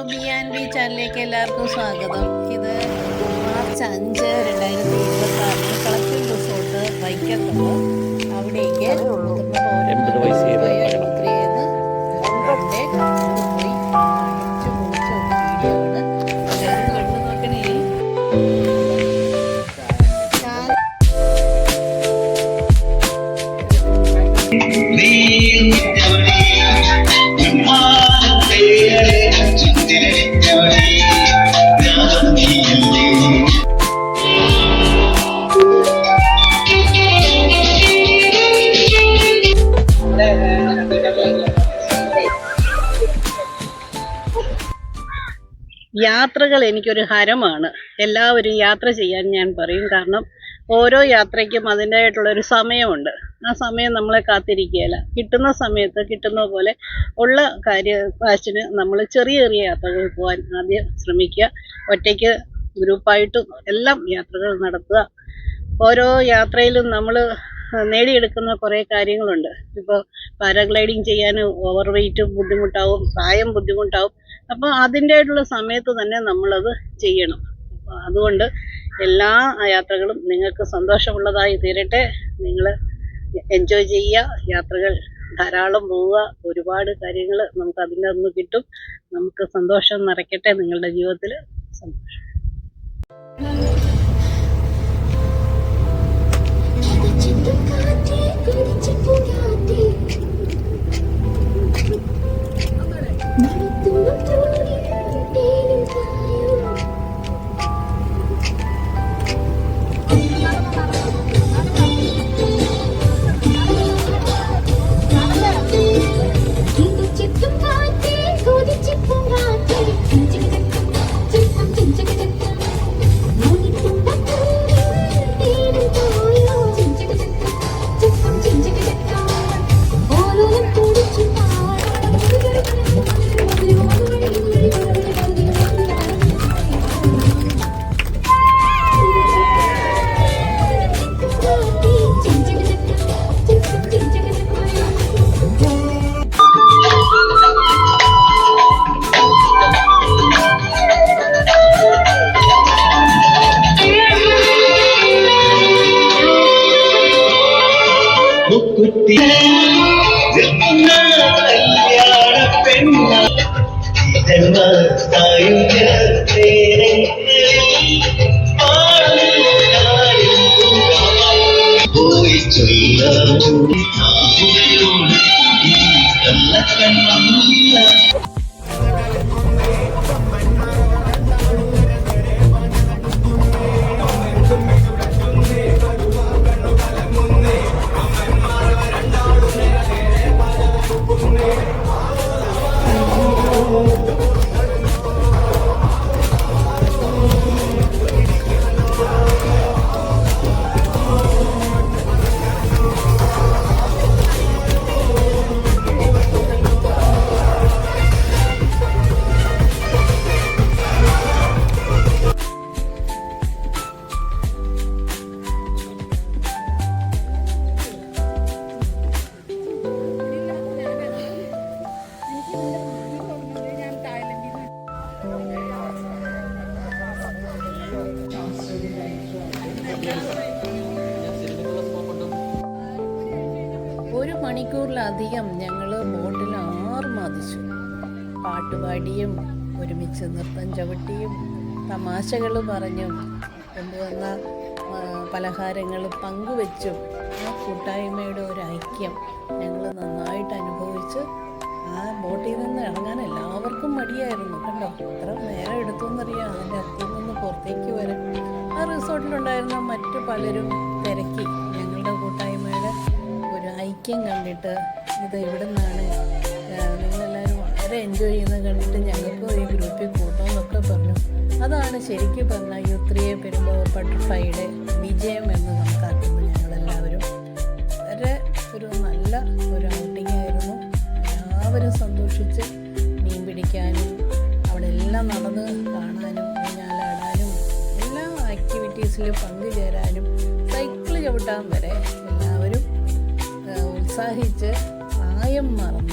B ചാനലിലേക്ക് എല്ലാവർക്കും സ്വാഗതം. ഇത് മാർച്ച് 5, 2026 കളക്ടർ റിസോർട്ട് വൈക്കത്തുണ്ട്. അവിടേക്ക് യാത്രകൾ എനിക്കൊരു ഹരമാണ്. എല്ലാവരും യാത്ര ചെയ്യാൻ ഞാൻ പറയും. കാരണം ഓരോ യാത്രയ്ക്കും അതിൻ്റെതായിട്ടുള്ളൊരു സമയമുണ്ട്. ആ സമയം നമ്മളെ കാത്തിരിക്കുകയില്ല. കിട്ടുന്ന സമയത്ത് കിട്ടുന്ന പോലെ ഉള്ള കാശിന് നമ്മൾ ചെറിയ ചെറിയ യാത്രകൾ പോകാൻ ആദ്യം ശ്രമിക്കുക. ഒറ്റയ്ക്ക് ഗ്രൂപ്പായിട്ടും എല്ലാം യാത്രകൾ നടത്തുക. ഓരോ യാത്രയിലും നമ്മൾ നേടിയെടുക്കുന്ന കുറേ കാര്യങ്ങളുണ്ട്. ഇപ്പോൾ പാരാഗ്ലൈഡിങ് ചെയ്യാൻ ഓവർ വെയ്റ്റ് ബുദ്ധിമുട്ടാവും, പ്രായം ബുദ്ധിമുട്ടാവും. അപ്പോൾ അതിൻ്റെതായിട്ടുള്ള സമയത്ത് തന്നെ നമ്മളത് ചെയ്യണം. അപ്പോൾ അതുകൊണ്ട് എല്ലാ യാത്രകളും നിങ്ങൾക്ക് സന്തോഷമുള്ളതായി തീരട്ടെ. നിങ്ങൾ എൻജോയ് ചെയ്യുക, യാത്രകൾ ധാരാളം പോവുക. ഒരുപാട് കാര്യങ്ങൾ നമുക്ക് അതിൻ്റെ നിന്ന് കിട്ടും. നമുക്ക് സന്തോഷം നിറയ്ക്കട്ടെ നിങ്ങളുടെ ജീവിതത്തിൽ. സന്തോഷം. ഒരു മണിക്കൂറിലധികം ഞങ്ങൾ ബോട്ടിൽ ആർമാദിച്ചു. പാട്ടുപാടിയും ഒരുമിച്ച് നൃത്തം ചവിട്ടിയും തമാശകൾ പറഞ്ഞും കൊണ്ടുവന്ന പലഹാരങ്ങൾ പങ്കുവെച്ചും ആ കൂട്ടായ്മയുടെ ഒരു ഐക്യം ഞങ്ങൾ നന്നായിട്ട് അനുഭവിച്ച് ആ ബോട്ടിൽ നിന്ന് ഇറങ്ങാൻ എല്ലാവർക്കും മടിയായിരുന്നു. കണ്ടോ, എത്ര നേരം എടുത്തുവെന്നറിയാം അതിൻ്റെ അകത്തു നിന്ന് പുറത്തേക്ക് വരാൻ. ആ റിസോർട്ടിലുണ്ടായിരുന്ന മറ്റു പലരും തിരക്കി ഞങ്ങളുടെ കൂട്ടായ്മയുടെ ഒരു ഐക്യം കണ്ടിട്ട് ഇത് ഇവിടെ നിന്നാണ് നിങ്ങളെല്ലാവരും വളരെ എൻജോയ് ചെയ്യുന്നത് കണ്ടിട്ട് ഞങ്ങൾക്ക് ഈ ഗ്രൂപ്പിൽ കൂട്ടണമെന്നൊക്കെ പറഞ്ഞു. അതാണ് ശരിക്കും പറഞ്ഞാൽ യൂത്രിയെ പെരുമ്പോൾ ബട്ടർഫ്ലൈയുടെ വിജയം എന്ന് കണക്കാക്കുന്നു. ഞങ്ങളെല്ലാവരും വളരെ ഒരു നല്ല ഒരു ഔട്ടിംഗ് ആയിരുന്നു. എല്ലാവരും സന്തോഷിച്ച് മീൻ പിടിക്കാനും അവിടെ എല്ലാം നടന്ന് കാണാനും ഊഞ്ഞാലാടാനും എല്ലാ ആക്ടിവിറ്റീസിൽ പങ്കുചേരാനും സൈക്കിൾ ചവിട്ടാൻ വരെ എല്ലാവരും ഉത്സാഹിച്ച് പ്രായം മറന്നു